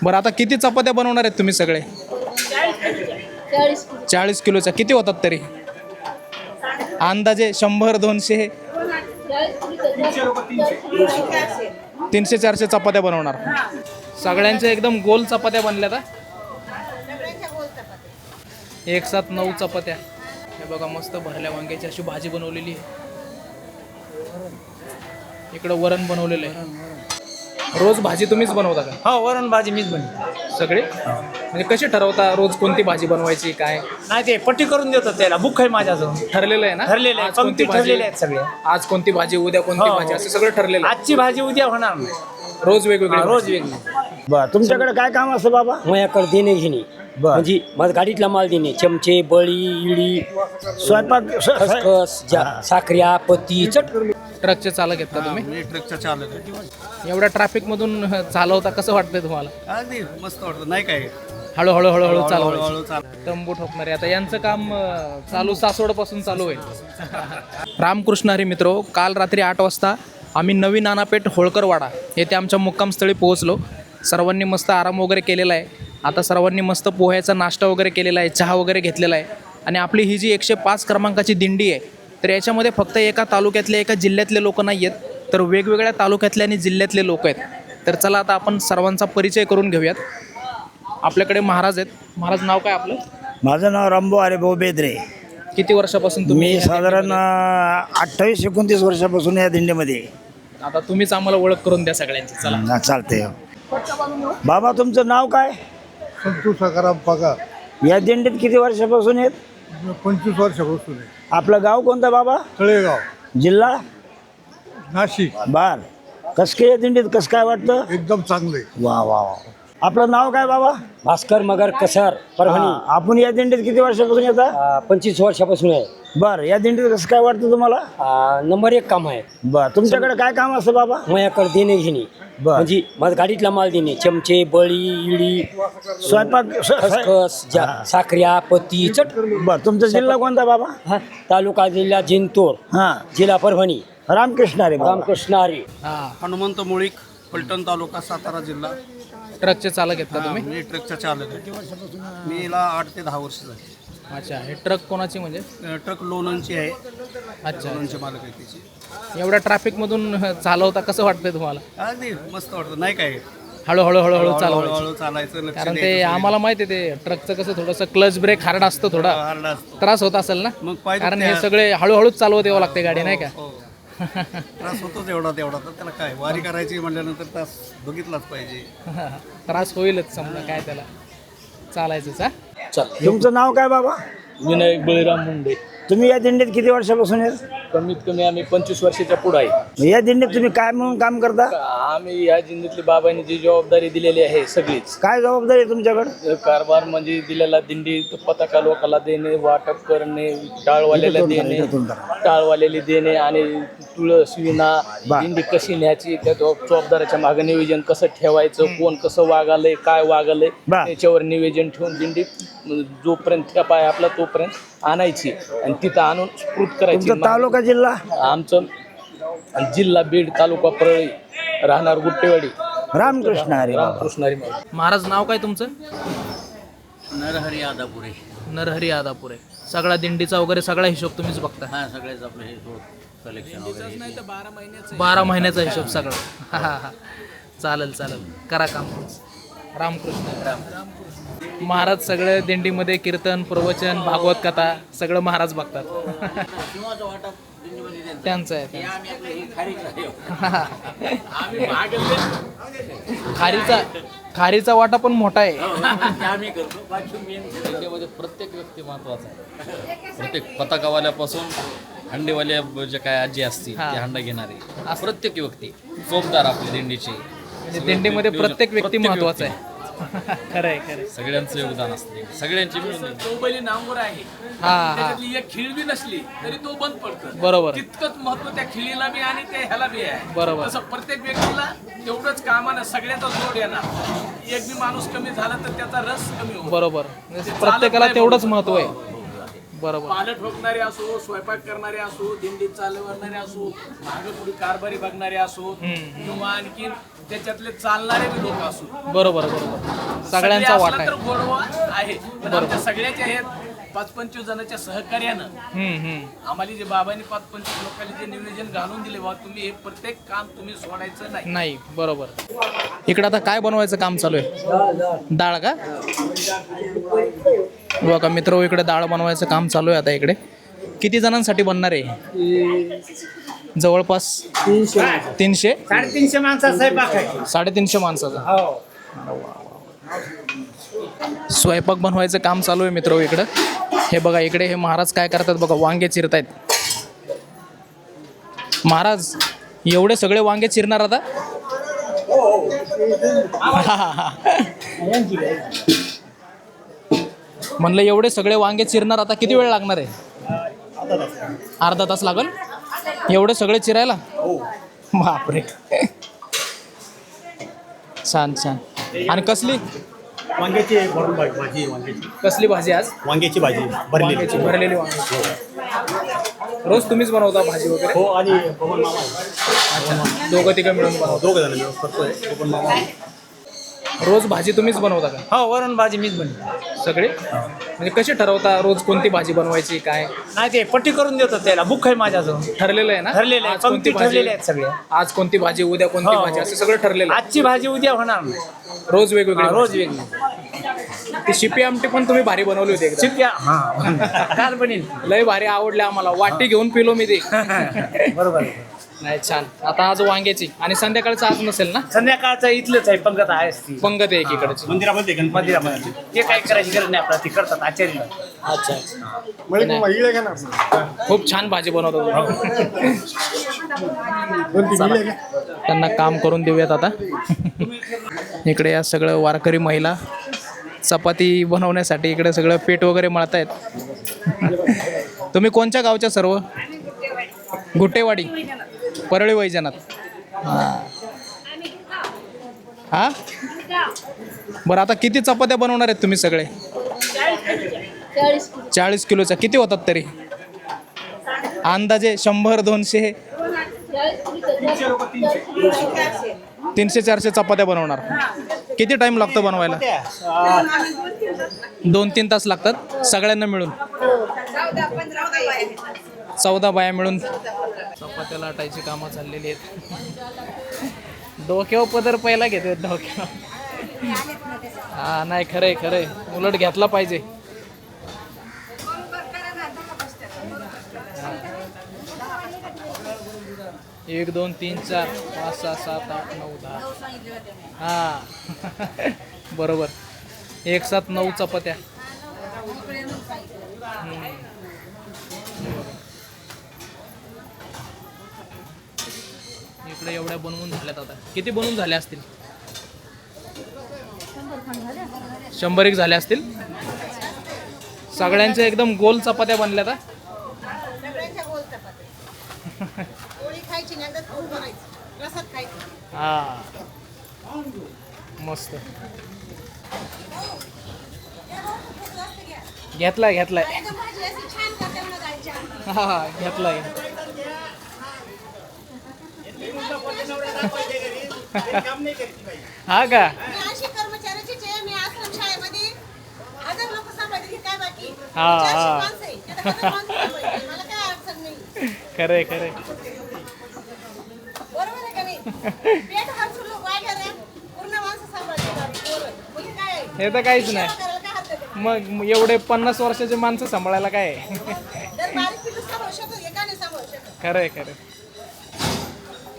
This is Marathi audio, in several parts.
बरं, आता किती चपात्या बनवणार आहेत तुम्ही सगळे? 40 किलोच्या. किती होतात तरी अंदाजे? 100-200? 300-400 चपात्या बनवणार. सगळ्यांच्या एकदम गोल चपात्या बनल्यात. एक साथ 9 चपात्या. हे बघा, मस्त भरल्या वांग्याची अशी भाजी बनवलेली आहे. इकडं वरण बनवलेलं आहे. रोज भाजी तुम्हीच बनवता का? हो, वरण भाजी मीच बनवतो सगळे. म्हणजे कशी ठरवता रोज कोणती भाजी बनवायची काय? नाही, ते पट्टी करून देतो त्याला. बुक आहे माझ्याजवळ. ठरलेलं आहे ना? ठरलेलं आहे, आज कोणती पंक्ती भाजी, ठरलेल्या आहेत सगळ्या. आज कोणती भाजी, उद्या कोणती हो. भाजी, असं सगळं ठरलेलं आहे. आजची भाजी उद्या होणार नाही. रोज वेगवेगळी रोज वेगळी. बर, तुमच्याकडे काय काम असतं बाबा? माझ्याकडे देणे घेणे बर. म्हणजे माझ्या गाडीतला माल देणे, चमचे, बळी, इडी, स्वयंपाक खसखस, साखऱ्या, पत्ती, चट. ट्रकचे चालक आहेत का तुम्ही? मी ट्रकचा चालक आहे. एवढ्या ट्रॅफिक मधून चालवता, कसं वाटतंय तुम्हाला? अगदी मस्त वाटतं, नाही काय हळूहळू हळूहळू हळूहळू चालवायचं. चाल. तंबू ठोकणारे आता यांचं काम चालू सासवड पासून चालू आहे. रामकृष्ण हरी मित्रो, काल रात्री 8 वाजता आम्ही नवी नानापेठ होळकरवाडा येथे आमच्या मुक्कामस्थळी पोहोचलो. सर्वांनी मस्त आराम वगैरे केलेला आहे. आता सर्वांनी मस्त पोह्याचा नाश्ता वगैरे केलेला आहे, चहा वगैरे घेतलेला आहे. आणि आपली ही जी 105 क्रमांकाची दिंडी आहे, तर याच्यामध्ये फक्त एका तालुक्यातले, एका जिल्ह्यातले लोक नाही आहेत, तर वेगवेगळ्या तालुक्यातले आणि जिल्ह्यातले लोक आहेत. तर चला आता आपण सर्वांचा परिचय करून घेऊयात. आपल्याकडे महाराज आहेत. महाराज, नाव काय आपलं? माझं नाव रामभाऊ हरिभाऊ बेदरे. किती वर्षापासून तुम्ही मी या साधारण दिंडीमध्ये? 28-29 वर्षापासून या दिंडीमध्ये आहे. आता तुम्हीच आम्हाला ओळख करून द्या सगळ्यांची. चला. चालते. बाबा, तुमचं नाव काय? संतोष सकाराम पगार. या दिंडीत किती वर्षापासून आहेत? 25 वर्षापासून आहे. आपलं गाव कोणतं बाबा? तळेगाव, जिल्हा नाशिक. बार. कसं काय या दिंडीत कसं काय वाटतं? एकदम चांगले. वा वा वा. आपलं नाव काय बाबा? भास्कर मगर कसार, परभणी. हा, आपण या दिंडीत किती वर्षापासून येता? 25 वर्षापासून आहे. बर, या दिंडीत कसं काय वाटतं तुम्हाला? नंबर 1 काम आहे. बर, तुमच्याकडे काय काम असतं बाबा? माझ्याकडे देणे घेणे बर. म्हणजे माझ्या गाडीतला माल देणे, चमचे, बळी, इडी, स्वयंपाक खसखस, साखऱ्या, पत्ती, चट. बर, तुमचा जिल्हा कोणता बाबा? हा, तालुका जिल्हा जिंतूर, हा, जिल्हा परभणी. रामकृष्ण हरी बाबा. रामकृष्ण हरी. हां, हनुमंत मुळीक, पलटण तालुका, सातारा जिल्हा. ट्रकचे चालक आहेत का तुम्ही? मी ट्रकचा चालक आहे. मी हिला 8 ते 10 वर्ष झाली. अच्छा, हे ट्रक कोणाची म्हणजे? ट्रक लोणंदची आहे. अच्छा. लोणंदचे मालक आहे तिची. एवढ्या ट्रॅफिकमधून चालवता, कसं वाटतंय तुम्हाला? अगदी मस्त वाटतं, नाही काय हळूहळू हळूहळू चालवायचं. हळूहळू चालायचं, लक्ष कारण ते द्यायचं. आम्हाला माहिती आहे, ते ट्रकचं कसं थोडंसं क्लच ब्रेक हार्ड असतं, थोडा हार्ड असतं. त्रास होत असेल ना? मग पाहिजे कारण हे त्या- सगळे हळूहळूच चालवत यावं लागते गाडी, नाही का? हो. त्रास होतोच एवढा तेवढा, तर त्याला काय, वारी करायची म्हटल्यानंतर त्रास बघितलाच पाहिजे. त्रास होईलच, समजा काय त्याला चालायचंच. हा, तुमचं नाव काय बाबा? विनायक बळीराम मुंडे. तुम्ही या दिंडीत किती वर्षापासून आहेत? कमीत कमी आम्ही 25 वर्षाच्या पुढे आहे. या दिंडीत तुम्ही काय म्हणून काम करता? आम्ही या जिंदीतली बाबांनी जी जबाबदारी दिलेली आहे सगळीच काय जबाबदारी आहे तुमच्याकडे? कारभार म्हणजे दिलेला दिंडी पताका लोकांना देणे, वाटप करणे, टाळवाल्याला देणे, टाळवालेले देणे आणि तुळस विना दिंडी कशी न्यायची, त्या जबाबदाराच्या मागे नियोजन कसं ठेवायचं, कोण कसं वागालंय, काय वागालंय, त्याच्यावर नियोजन ठेवून दिंडी जोपर्यंत ठेप आहे आपला तोपर्यंत आणायची आणि तिथं आणून स्फूर्त करायची. तुमचा तालुका जिल्हा? आमचं जिल्हा बीड, तालुका परळी, राहणार गुट्टेवाडी. रामकृष्ण हरी बाबा. रामकृष्ण हरी. महाराज, नाव काय तुमचं? नरहरी आदापुरे. नरहरी आदापुरे. सगळा दिंडीचा वगैरे सगळा हिशोब तुम्हीच बघता? हा, सगळेच आपले हे कलेक्शन वगैरे. 12 महिन्याचा हिशोब सगळा. हा हा हा, चालेल चालेल, करा काम. रामकृष्ण. महाराज सगळे दिंडीमध्ये कीर्तन, प्रवचन, भागवत कथा सगळं महाराज बघतात. किंवाचं वाटप दिंडीमध्ये देणं. त्यांचं आहे. हे आम्ही आपलं हे खारीक राहतो. आम्ही खारीचा वाटा पण मोठा आहे. ते आम्ही करतो. बाकी मेन दिंडीमध्ये प्रत्येक व्यक्ती महत्वाचा आहे. प्रत्येक पताकावाल्यापासून हंडेवाल्या जे काय आजी असते ते हंडा घेणारे, प्रत्येक व्यक्ती चोपदार आपली दिंडीची. म्हणजे दिंडीमध्ये प्रत्येक व्यक्ती महत्वाचा आहे. खरंय खरंय, सगळ्यांचं योगदान असते, सगळ्यांची मिळून. तो बैली नांगर आहे, हा. त्याच्यातली एक खिळी बी नसली तरी तो बंद पडतो. बरोबर. तितकंच महत्व त्या खिळीला बी आणि त्या ह्याला बी आहे. बरोबर. तसं प्रत्येक व्यक्तीला तेवढंच कामानं सगळ्याचा जोड येणार. एक बी माणूस कमी झाला तर त्याचा रस कमी होतो. बरोबर, प्रत्येकाला तेवढंच महत्व आहे. बरोबर. पालं ठोकणारे असो, स्वयंपाक करणारे असो, दिंडी चालवणारे असो, मागे पुढे कारभारी बघणारे असो, किंवा आणखी त्याच्यातले चालणारे बी लोक असू बरोबर बरोबर सगळ्यांचा सगळे वाटा असला आहे. तर गोडवा आहे पण आमच्या सगळ्याच्या हे 5-25 जणांच्या सहकार्यानं आम्हाला जे बाबांनी 5-25 लोकांनी जे नियोजन घालून दिले बा तुम्ही हे प्रत्येक काम तुम्ही सोडायचं नाही. नाही बरोबर. इकडे आता काय बनवायचं काम चालू आहे? डाळ का? बघा मित्र, इकडे डाळ बनवायचं काम चालू आहे आता. इकडे किती जणांसाठी बनणार आहे? जवळपास 300 350 माणसाचा स्वयंपाक आहे. 350 माणसाचा हो. स्वयंपाक बनवायचं काम चालू आहे मित्र इकडं. हे बघा इकडे हे महाराज काय करतात बघा, वांगे चिरतायत. महाराज एवढे सगळे वांगे चिरणार आता? म्हणलं एवढे सगळे वांगे चिरणार आता किती वेळ लागणार आहे? अर्धा तास लागल एवढे सगळे चिरायला? बापरे. छान छान. आणि कसली वांग्याची भरून भाजी वांग्याची कसली भाजी आज? वांग्याची भाजी वांग्याची भरलेली वांगी. रोज तुम्हीच बनवता भाजी वगैरे? हो आणि बबन मामा आहे. अच्छा, दोघं तिघं मिळून बनवता? दोघं जण मिळून करतोय. बबन मामा आहे. रोज भाजी तुम्हीच बनवता का? हो, वरण भाजी मीच बनवतो. सगळे म्हणजे कशी ठरवता रोज कोणती भाजी बनवायची काय? नाही ते पट्टी करून देतो त्याला, बुक आहे माझ्याजवळ. ठरलेलं आहे ना? ठरलेलं आहे, आज कोणती पंक्ती ठरलेल्या आहेत भाजी, सगळ्या. आज कोणती भाजी, उद्या कोणती हो. भाजी, असं सगळं ठरलेलं आहे. आजची भाजी उद्या होणार नाही. रोज वेगवेगळी रोज भाजी. वेगळी. ती शिपी आमटी पण तुम्ही भारी बनवली होती एकदा. चिप्या हा काल बनेल. लय भारी आवडले आम्हाला. वाटी घेऊन पिलो मी ते. बरोबर. नाही छान. आता आज वांग्याची आणि संध्याकाळचं आज नसेल ना? संध्याकाळचं इथलंच आहे, पंगत आहे ती पंगत आहे एकीकडची. मंदिरामध्ये मंदिरामध्ये. ते काय करायची गरज नाही आपल्याला, ती करतात आचार्य. अच्छा. इळे घ्या ना. खूप छान भाजी बनवतो. त्यांना काम करून देऊयात आता. इकडे या सगळं वारकरी महिला चपाती बनवण्यासाठी इकडे सगळं पीठ वगैरे मळतायत. तुम्ही कोणत्या गावच्या सर्व? गुटेवाडी, परळी वैजनाथ. हा बरं, आता किती चपात्या बनवणार आहेत तुम्ही सगळे? 40 किलोच्या. किती होतात तरी अंदाजे? 100-200? 300-400 चपात्या बनवणार. किती टाइम लागतो बनवायला? 2-3 तास लागतात सगळ्यांना मिळून? 14 बाया मिळून चपात्या लाटायची कामं चाललेली आहेत. डोक्यावर पदर पहिला घेते डोक्यावर. हा नाही, खरंय खरंय, उलट घेतला पाहिजे. एक 2 3 4 5 6 7 8 9 10. हा बरोबर. 1 7 9 चपात्या. इकडे एवढ्या बनवून झाल्यात. आता किती बनवून झाल्या असतील? 100 झाल्या असतील. सगळ्यांच्या एकदम गोल चपात्या बनल्या. आता हा मस्त. घेतलाय घेतलाय. हा घेतलाय. हा का? हा खरे खरे. हे तर काहीच नाही. मग एवढे 50 वर्षाचे माणसं सांभाळायला काय आहे? खरंय खरं.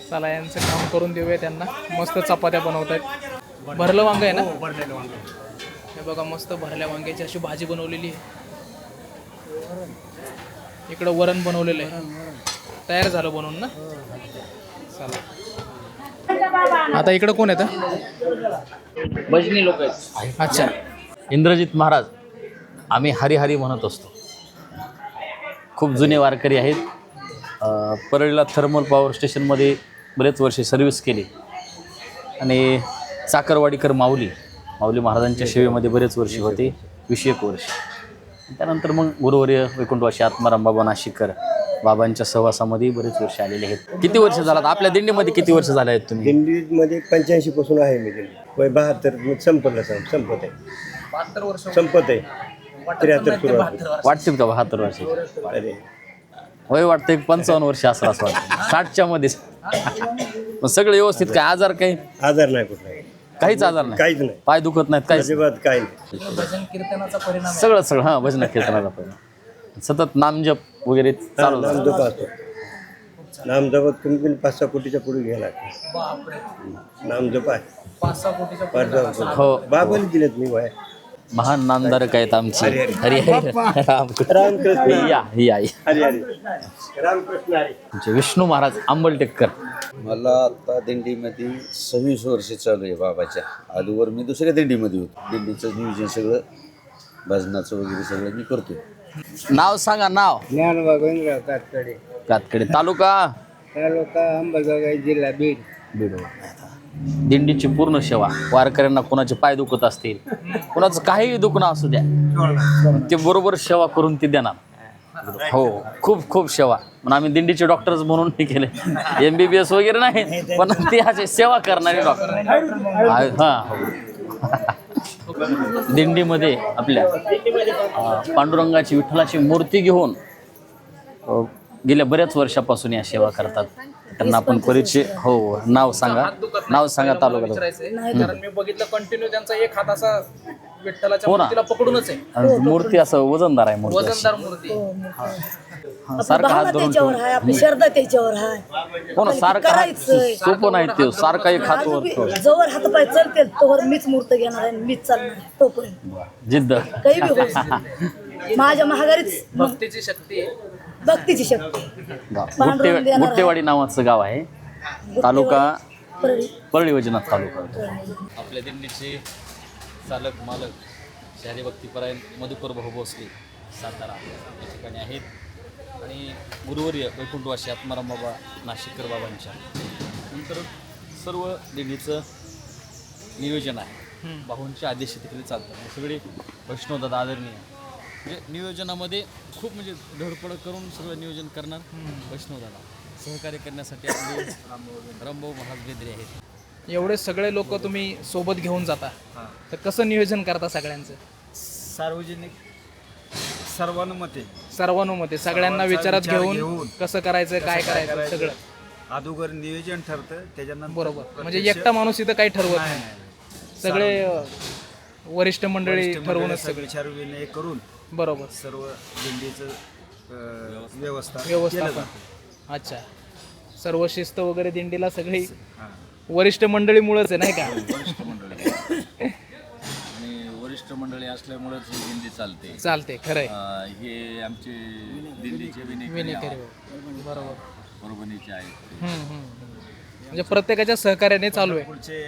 चला यांचं काम करून देऊया त्यांना. मस्त चपात्या बनवत आहेत. भरलं वांग आहे ना? हे बघा मस्त भरल्या वांग्याची अशी भाजी बनवलेली आहे. इकडं वरण बनवलेलं आहे. तयार झालं बनवून ना? चला आता इकडं कोण येतं? भजनी लोक आहेत. अच्छा. इंद्रजित महाराज आम्ही हरिहरी म्हणत असतो. खूप जुने वारकरी आहेत. परळीला थर्मल पॉवर स्टेशनमध्ये बरेच वर्षे सर्व्हिस केली आणि चाकरवाडीकर माऊली महाराजांच्या सेवेमध्ये बरेच वर्षे होते, 21 वर्ष. त्यानंतर मग गुरुवर्य वैकुंठवासी आत्माराम बाबा नाशिककर बाबांच्या सहवासामध्ये बरेच वर्ष आलेले आहेत. किती वर्ष झालात आपल्या दिंडीमध्ये? किती वर्ष झाले आहेत तुम्ही? दिंडीमध्ये 85 पासून आहे मी दिंडी. वय 72 संपत आहे. 72 वर्ष संपत आहे. 73 सुरू वाटतील का 72 वर्ष? वय वाटतं एक 55 वर्ष असं वाटतं. 60च्या मध्येच. मग सगळं व्यवस्थित, काय आजार काही? आजार नाही कुठलाही, काहीच आजार नाही, काहीच नाही, पाय दुखत नाहीत, काहीच अजिबात काही नाही. भजन कीर्तनाचा परिणाम आहे. सगळं हां भजन कीर्तनाला पाहिजे. सतत नामजप वगैरे चालू झालं. नामजप असतो. नामजपात कमी कमी 5-6 कोटीच्या पुढे गेला. बापरे, नामजप आहे 5-6 कोटीच्या पुढे. 5-6 हो, बाबाने दिलेत मी वय. महान नामधारक आहेत आमचे. हरी हरी रामकृष्ण या या या. हरी हरी रामकृष्ण हरी. आमचे विष्णू महाराज आंबलटेककर. मला आता दिंडीमध्ये 26 वर्ष चालू आहे बाबाच्या. आधीवर मी दुसऱ्या दिंडीमध्ये होतो. दिंडीचं नियोजन सगळं, भजनाचं वगैरे सगळं मी करतो. नाव सांगा, नाव? ज्ञानोबा गोविंदराव कातकडे, कातकडे, तालुका तालुका अंबलगाव, जिल्हा बीड. बीड. दिंडीची पूर्ण सेवा. वारकऱ्यांना कोणाचे पाय दुखत असतील, कोणाचं काहीही दुखणं असू द्या, ते बरोबर सेवा करून ती देणार. हो, खूप खूप सेवा. पण आम्ही दिंडीचे डॉक्टर्स म्हणून हे केले, MBBS वगैरे नाही, पण ते असे सेवा करणारे डॉक्टर. हां हो. दिंडीमध्ये आपल्या पांडुरंगाची, विठ्ठलाची मूर्ती घेऊन गेल्या बऱ्याच वर्षापासून या सेवा करतात. त्यांना आपण परिचय, हो, नाव सांगा, नाव सांगा, तालुका. कारण मी बघितलं कंटिन्यू त्यांचा एक हात असा विठ्ठलाच्या हो ना. मूर्तीला पकडूनच आहे. आणि मूर्ती असं वजनदार आहे, मूर्ती अशी. वजनदार मूर्ती. हां, सारखा हात धरून त्याच्यावर आहे, आपली श्रद्धा त्याच्यावर आहे. हो ना, सारखा हात सोपं नाही ते, सारखा एक हात वर. जोवर हातपाय चालते तोवर मीच मूर्त घेणार आहे, मीच चालणार आहे तोपर्यंत. जिद्द. काही बी होईल. माझ्या महागारीच भक्तीची शक्ती आहे. भक्तीची शक्ती. गुट्टेवाडी नावाचं गाव आहे, तालुका परळी वैजनाथ तालुका. आपल्या दिंडीचे चालक मालक शहरी भक्तीपरायण मधुकर भाऊ भोसले सातारा या ठिकाणी आहेत. आणि गुरुवर्य वैकुंठवासी आत्माराम बाबा नाशिककर बाबांच्या नंतर सर्व दिंडीचं नियोजन आहे. भाऊंच्या आदेशाखाली चालतं. सगळे वैष्णवदादा आदरणीय, म्हणजे नियोजनामध्ये खूप म्हणजे धडपड करून सगळं नियोजन करणार वैष्णवदादा. सहकार्य करण्यासाठी आपले रामभाऊ महाराज बेदरे आहेत. एवढे सगळे लोक तुम्ही सोबत घेऊन जाता, तर कसं नियोजन करता सगळ्यांचं? सार्वजनिक सर्वानुमते सर्वानुमते सगळ्यांना विचारात घेऊन कसं करायचं, काय करायचं सगळं अगोदर नियोजन ठरतं. त्याच्यानंतर बरोबर. म्हणजे एकटा माणूस इथं काही ठरवत नाही, सगळे वरिष्ठ मंडळी ठरवूनच सगळे विचार विनय करून बरोबर सर्व दिंडीचं व्यवस्था व्यवस्थापन. अच्छा, सर्व शिस्त वगैरे दिंडीला सगळी वरिष्ठ मंडळीमुळेच आहे, नाही का? आणि वरिष्ठ मंडळी असल्यामुळेच ही दिंडी चालते. चालते, खरंय. हे आमचे दिंडीचे विनेकरी. बरोबर. परभणीचे आहेत. म्हणजे प्रत्येकाच्या सहकार्याने चालू आहे. पुढचे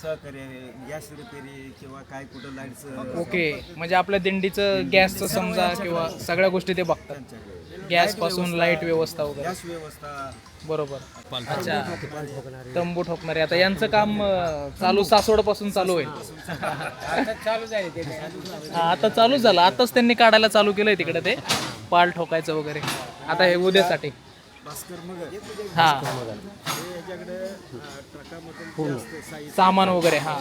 सहकार्य, गॅस रिपेरी किंवा काय कुठं लाईटचं. ओके, म्हणजे आपल्या दिंडीचं गॅसचं समजा किंवा सगळ्या गोष्टी ते बघतात, गॅस पासून लाईट व्यवस्था वगैरे. गॅस व्यवस्था बरोबर. अच्छा, तंबू ठोकणारे. आता यांचं काम चालू सासवड पासून चालू आहे. आता चालू झालं, आताच त्यांनी काढायला चालू केलंय तिकडे ते पाल ठोकायचं वगैरे. आता हे उद्यासाठी. हा, सामान वगैरे. हा,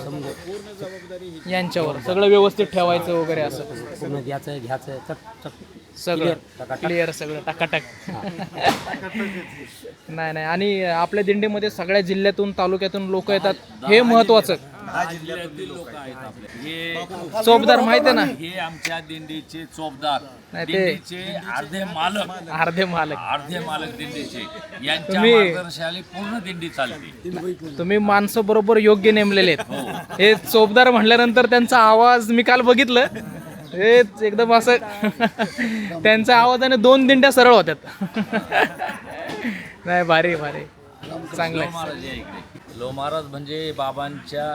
यांच्यावर सगळं व्यवस्थित ठेवायचं वगैरे, असं घ्यायचं सगळं क्लिअर, सगळं टकाटक. नाही नाही, आणि आपल्या दिंडीमध्ये सगळ्या जिल्ह्यातून तालुक्यातून लोक येतात, हे महत्वाचं. हे चोपदार माहिती आहे ना, हे आमच्या दिंडीचे चोपदार, नाही ते दिंडीचे अर्धे मालक दिंडीचे. यांच्या मार्गदर्शनाखाली पूर्ण दिंडी चालते. तुम्ही माणसं बरोबर योग्य नेमलेले आहेत. हे चोपदार म्हटल्यानंतर त्यांचा आवाज मी काल बघितलं, हे एकदम असं त्यांच्या आवाजाने 2 दिंड्या सरळ होत्यात. नाही, भारी भारी, चांगलं आहे. लो महाराज म्हणजे बाबांच्या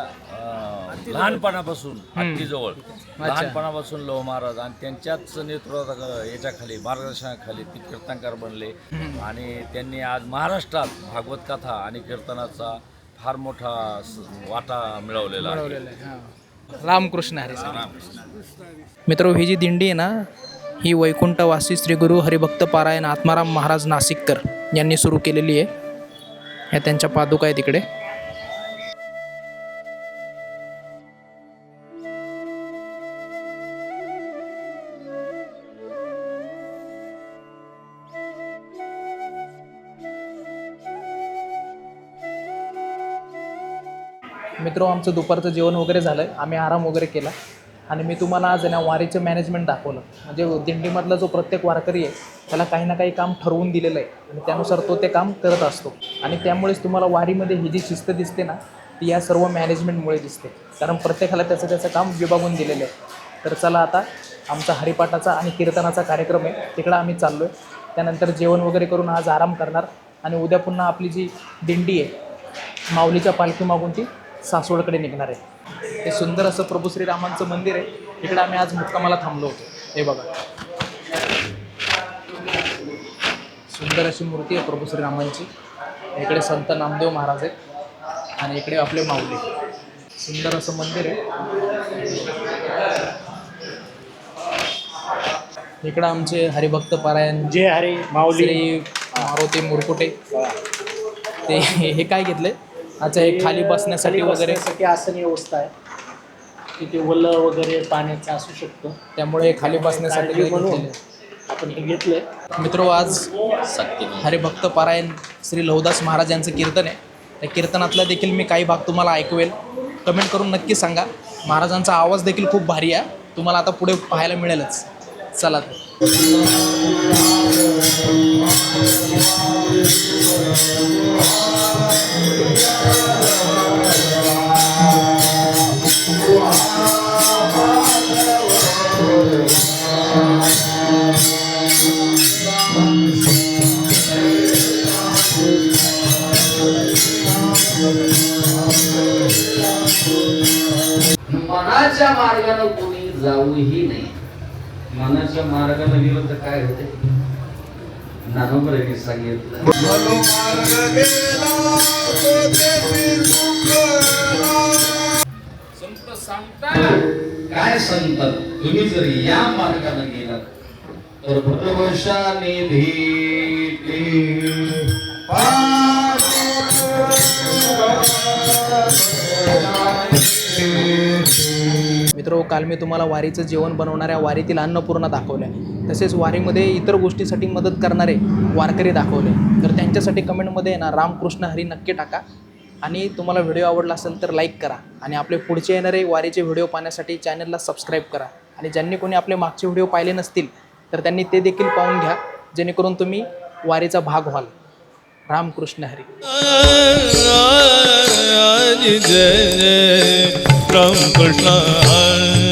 लहानपणापासून हत्तीजवळ लहानपणापासून लो महाराज, आणि त्यांच्याच नेतृत्वात याच्याखाली मार्गदर्शनाखाली ती कीर्तनकार बनले. आणि त्यांनी आज महाराष्ट्रात भागवत कथा आणि कीर्तनाचा फार मोठा वाटा मिळवलेला आहे. रामकृष्ण हरी. मित्र, ही जी दिंडी आहे ना, ही वैकुंठवासी श्री गुरु हरिभक्त पारायण आत्माराम महाराज नाशिककर यांनी सुरू केलेली आहे. ह्या त्यांच्या पादुका आहे तिकडे. मित्र, आमचं दुपारचं जेवण वगैरे झालं आहे, आम्ही आराम वगैरे केला आणि मी तुम्हाला आज आहे ना वारीचं मॅनेजमेंट दाखवलं. म्हणजे दिंडीमधला जो प्रत्येक वारकरी आहे त्याला काही ना काही काम ठरवून दिलेलं आहे आणि त्यानुसार तो ते काम करत असतो. आणि त्यामुळेच तुम्हाला वारीमध्ये ही जी शिस्त दिसते ना ती या सर्व मॅनेजमेंटमुळे दिसते, कारण प्रत्येकाला त्याचं काम विभागून दिलेलं आहे. तर चला आता आमचा हरिपाठाचा आणि कीर्तनाचा कार्यक्रम आहे, तिकडं आम्ही चाललो आहे. त्यानंतर जेवण वगैरे करून आज आराम करणार आणि उद्या पुन्हा आपली जी दिंडी आहे माऊलीच्या पालखी मागून ती सासवडकडे निघणार आहे. हे सुंदर असं प्रभू श्रीरामांचं मंदिर आहे, इकडे आम्ही आज मुक्कामाला थांबलो होतो. हे बघा, सुंदर अशी मूर्ती आहे प्रभू श्रीरामांची. इकडे संत नामदेव महाराज आहेत आणि इकडे आपले माऊली. सुंदर असं मंदिर आहे. इकडं आमचे हरिभक्त पारायण जे हरी माऊली श्री मारुती मुरकुटे ते हे काय घेतले. अच्छा, हे खाली बसण्यासाठी वगैरे आसन व्यवस्था आहे, तिथे वल्ल वगैरे पाण्याचं असू शकतं, त्यामुळे खाली बसण्यासाठी काळजी म्हणून घेतलेले. आपण हे घेतलंय. मित्रो, आज हरिभक्त पारायण श्री लवदास महाराज यांचं कीर्तन आहे. त्या कीर्तनातला देखील मी काही भाग तुम्हाला ऐकवेल. कमेंट करून नक्की सांगा. महाराजांचा आवाज देखील खूप भारी आहे, तुम्हाला आता पुढे पाहायला मिळेलच. चला मनाच्या मार्गाने कोणी जाऊही नाही. मनाच्या मार्गाने गेलं तर काय होते, नानोबरांनी सांगितलं. संत सांगता काय सांगतात, तुम्ही जर या मार्गाने गेलात तर भद्रवशाने मित्रो, काल मी तुम्हाला वारीचं जेवण बनवणाऱ्या वारीतील अन्नपूर्णा दाखवल्या, तसेच वारीमध्ये इतर गोष्टीसाठी मदत करणारे वारकरी दाखवले. तर त्यांच्यासाठी कमेंटमध्ये ना रामकृष्ण हरी नक्की टाका आणि तुम्हाला व्हिडिओ आवडला असेल तर लाईक करा आणि आपले पुढचे येणारे वारीचे व्हिडिओ पाहण्यासाठी चॅनलला सबस्क्राईब करा. आणि ज्यांनी कोणी आपले मागचे व्हिडिओ पाहिले नसतील तर त्यांनी ते देखील पाहून घ्या, जेणेकरून तुम्ही वारीचा भाग व्हाल. रामकृष्ण हरी. जय रामकृष्ण हरी.